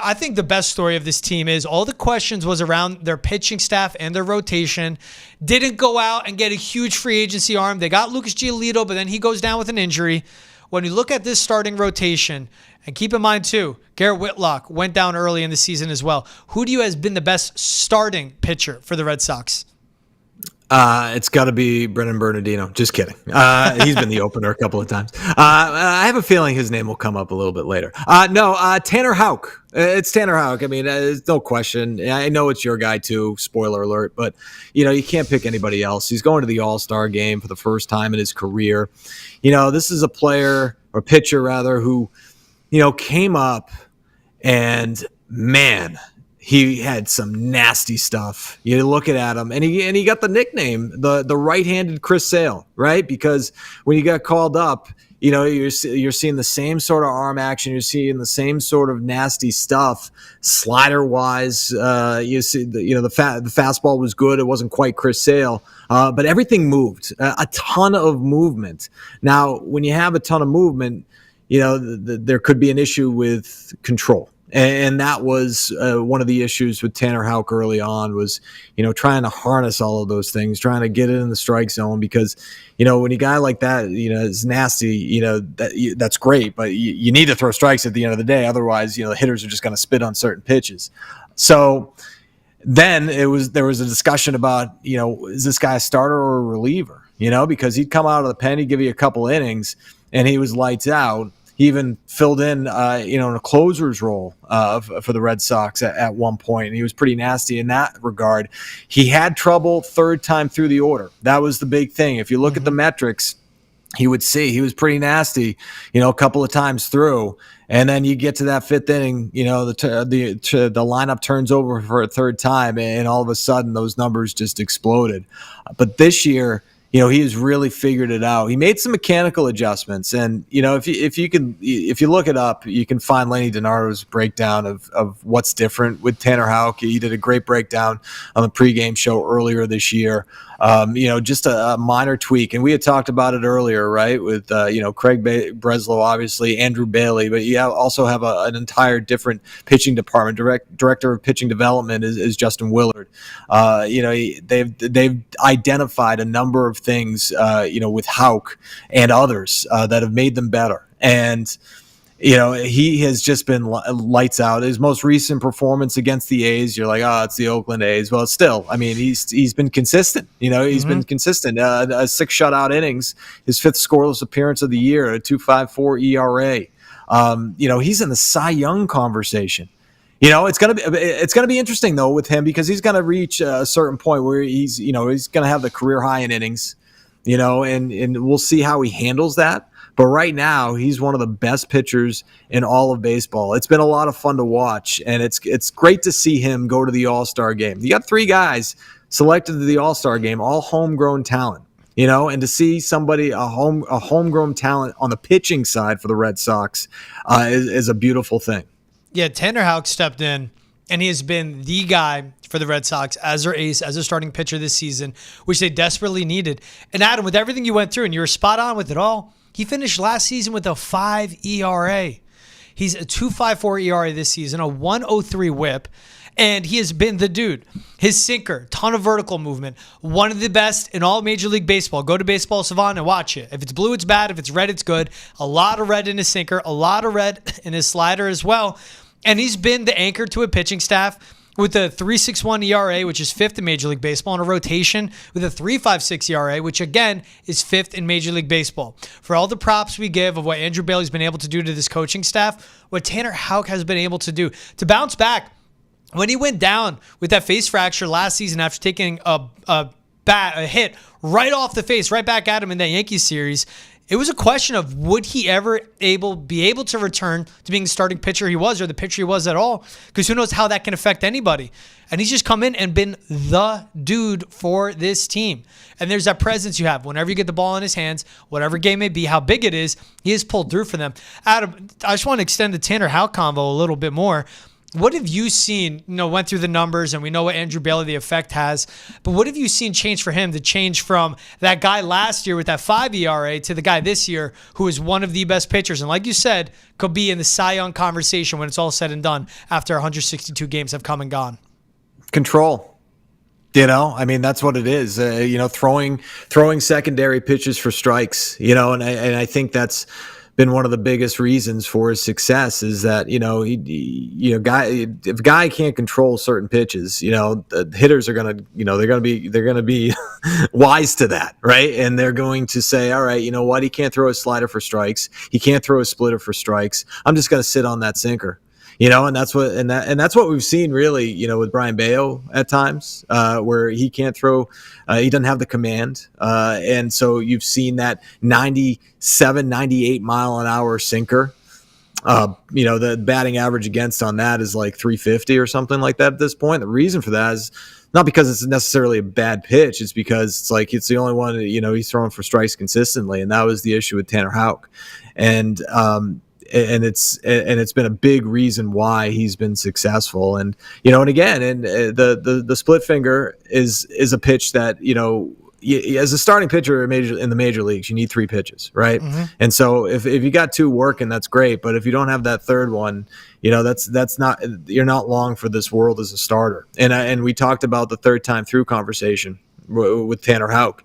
I think the best story of this team is all the questions was around their pitching staff and their rotation. Didn't go out and get a huge free agency arm. They got Lucas Giolito, but then he goes down with an injury. When you look at this starting rotation, and keep in mind too, Garrett Whitlock went down early in the season as well. Who do you has been the best starting pitcher for the Red Sox? It's got to be Brennan Bernardino. Just kidding. He's been the opener a couple of times. I have a feeling his name will come up a little bit later. Tanner Houck. It's Tanner Houck. I mean, there's no question. I know it's your guy too. Spoiler alert. But, you can't pick anybody else. He's going to the All-Star game for the first time in his career. This is a player, or pitcher rather, who, came up and, man, he had some nasty stuff. You look at him, and he got the nickname, the right-handed Chris Sale, right? Because when you got called up, you're seeing the same sort of arm action, you're seeing the same sort of nasty stuff, slider-wise. You see, the fastball was good. It wasn't quite Chris Sale, but everything moved, a ton of movement. Now, when you have a ton of movement, there could be an issue with control. And that was one of the issues with Tanner Houck early on was, trying to harness all of those things, trying to get it in the strike zone because, when a guy like that, is nasty, that's great, but you need to throw strikes at the end of the day. Otherwise, the hitters are just going to spit on certain pitches. So then there was a discussion about, is this guy a starter or a reliever? Because he'd come out of the pen, he'd give you a couple innings and he was lights out. He even filled in, in a closer's role for the Red Sox at one point, and he was pretty nasty in that regard. He had trouble third time through the order. That was the big thing. If you look at the metrics, you would see he was pretty nasty, a couple of times through. And then you get to that fifth inning, the lineup turns over for a third time, and all of a sudden those numbers just exploded. But this year, he has really figured it out. He made some mechanical adjustments, and if you look it up, you can find Lenny DiNardo's breakdown of what's different with Tanner Houck. He did a great breakdown on the pregame show earlier this year. Just a minor tweak, and we had talked about it earlier, right? With Craig Breslow, obviously Andrew Bailey, but you also have an entire different pitching department. Director of pitching development is Justin Willard. They've identified a number of things, with Houck and others that have made them better. And he has just been lights out. His most recent performance against the A's, you're like, it's the Oakland A's. Well, still, I mean, he's been consistent. He's been consistent. 6 shutout innings, his 5th scoreless appearance of the year, a 2.54 ERA. He's in the Cy Young conversation. It's gonna be interesting though with him because he's gonna reach a certain point where he's gonna have the career high in innings, and we'll see how he handles that. But right now, he's one of the best pitchers in all of baseball. It's been a lot of fun to watch, and it's great to see him go to the All-Star game. You got 3 guys selected to the All-Star game, all homegrown talent, and to see somebody, a homegrown talent on the pitching side for the Red Sox is a beautiful thing. Yeah, Tanner Houck stepped in, and he has been the guy for the Red Sox as their ace, as their starting pitcher this season, which they desperately needed. And Adam, with everything you went through, and you were spot on with it all, he finished last season with a 5 ERA. He's a 2.54 ERA this season, a 1.03 whip, and he has been the dude. His sinker, ton of vertical movement, one of the best in all Major League Baseball. Go to Baseball Savant and watch it. If it's blue, it's bad. If it's red, it's good. A lot of red in his sinker, a lot of red in his slider as well. And he's been the anchor to a pitching staff with a 3.61 ERA, which is 5th in Major League Baseball, and a rotation with a 3.56 ERA, which again is 5th in Major League Baseball. For all the props we give of what Andrew Bailey's been able to do to this coaching staff, what Tanner Houck has been able to do to bounce back. When he went down with that face fracture last season after taking a hit right off the face, right back at him in that Yankees series, it was a question of would he ever be able to return to being the starting pitcher he was or the pitcher he was at all? Because who knows how that can affect anybody. And he's just come in and been the dude for this team. And there's that presence you have. Whenever you get the ball in his hands, whatever game may be, how big it is, he has pulled through for them. Adam, I just want to extend the Tanner Houck convo a little bit more. What have you seen, went through the numbers and we know what Andrew Bailey, the effect has, but what have you seen change for him to change from that guy last year with that 5 ERA to the guy this year who is one of the best pitchers? And like you said, could be in the Cy Young conversation when it's all said and done after 162 games have come and gone. Control. I mean, that's what it is. Throwing secondary pitches for strikes, and I think that's been one of the biggest reasons for his success is that, if a guy can't control certain pitches, the hitters are going to, they're going to be wise to that. Right. And they're going to say, all right, you know what? He can't throw a slider for strikes. He can't throw a splitter for strikes. I'm just going to sit on that sinker. And that's what we've seen really, with Brian Bayo at times, where he can't throw, he doesn't have the command. And so you've seen that 97, 98 mile an hour sinker. The batting average against on that is like 350 or something like that at this point. The reason for that is not because it's necessarily a bad pitch. It's because it's the only one, he's throwing for strikes consistently. And that was the issue with Tanner Houck. And it's been a big reason why he's been successful. And the split finger is a pitch that as a starting pitcher in the major leagues, you need 3 pitches, right? Mm-hmm. And so if you got 2 working, that's great. But if you don't have that third one, that's not, you're not long for this world as a starter. And we talked about the third time through conversation with Tanner Houck,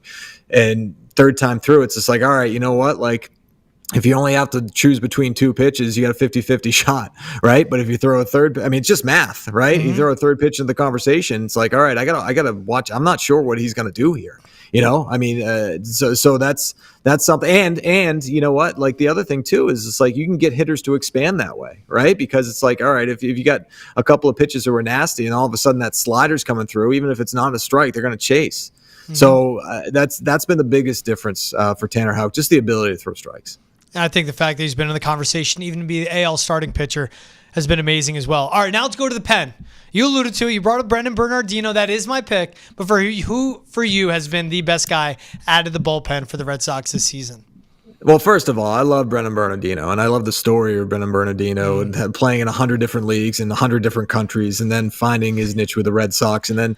and third time through, it's just like, all right, you know what, like, if you only have to choose between 2 pitches, you got a 50-50 shot, right? But if you throw a third, I mean, it's just math, right? Mm-hmm. You throw a third pitch in the conversation, it's like, all right, I gotta watch. I'm not sure what he's gonna do here. I mean, so that's something. And you know what? Like the other thing too is it's like you can get hitters to expand that way, right? Because it's like, all right, if you got a couple of pitches that were nasty, and all of a sudden that slider's coming through, even if it's not a strike, they're gonna chase. Mm-hmm. So that's been the biggest difference for Tanner Houck, just the ability to throw strikes. And I think the fact that he's been in the conversation, even to be the AL starting pitcher, has been amazing as well. All right, now let's go to the pen. You alluded to it. You brought up Brendan Bernardino. That is my pick. But who for you has been the best guy out of the bullpen for the Red Sox this season? Well, first of all, I love Brendan Bernardino, and I love the story of Brendan Bernardino and playing in 100 different leagues in 100 different countries, and then finding his niche with the Red Sox, and then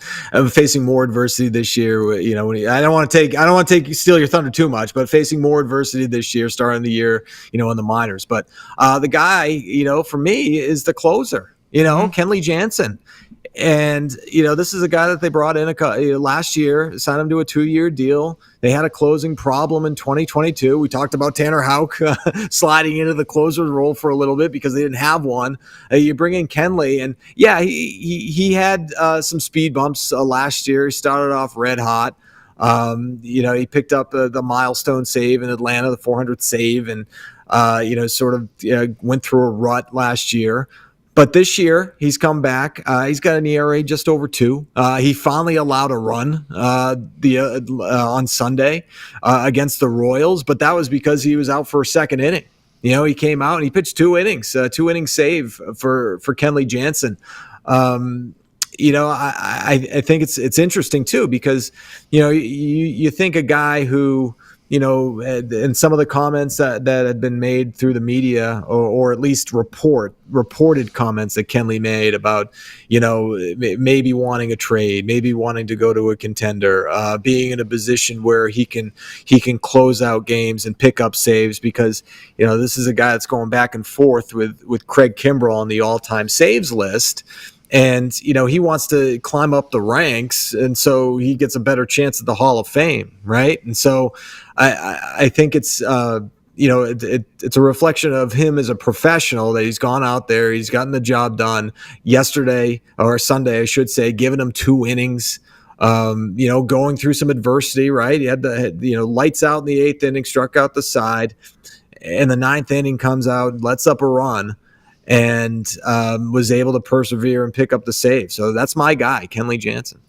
facing more adversity this year. I don't want to steal your thunder too much, but facing more adversity this year, starting the year, in the minors. But the guy, for me, is the closer. Kenley Jansen. And, this is a guy that they brought in last year, signed him to a 2-year deal. They had a closing problem in 2022. We talked about Tanner Houck sliding into the closer's role for a little bit because they didn't have one. You bring in Kenley, and yeah, he had some speed bumps last year. He started off red hot. He picked up the milestone save in Atlanta, the 400th save, and, went through a rut last year. But this year, he's come back. He's got an ERA just over 2. He finally allowed a run on Sunday against the Royals, but that was because he was out for a second inning. He came out and he pitched 2 innings, 2-inning save for Kenley Jansen. I think it's interesting too because you think a guy who and some of the comments that had been made through the media, or at least reported comments that Kenley made about, maybe wanting a trade, maybe wanting to go to a contender, being in a position where he can close out games and pick up saves because, this is a guy that's going back and forth with Craig Kimbrell on the all-time saves list. And, he wants to climb up the ranks, and so he gets a better chance at the Hall of Fame, right? And so I think it's, it's a reflection of him as a professional that he's gone out there, he's gotten the job done yesterday, or Sunday, I should say, giving him 2 innings, going through some adversity, right? He had the, lights out in the 8th inning, struck out the side, and the 9th inning comes out, lets up a run, and was able to persevere and pick up the save. So that's my guy, Kenley Jansen.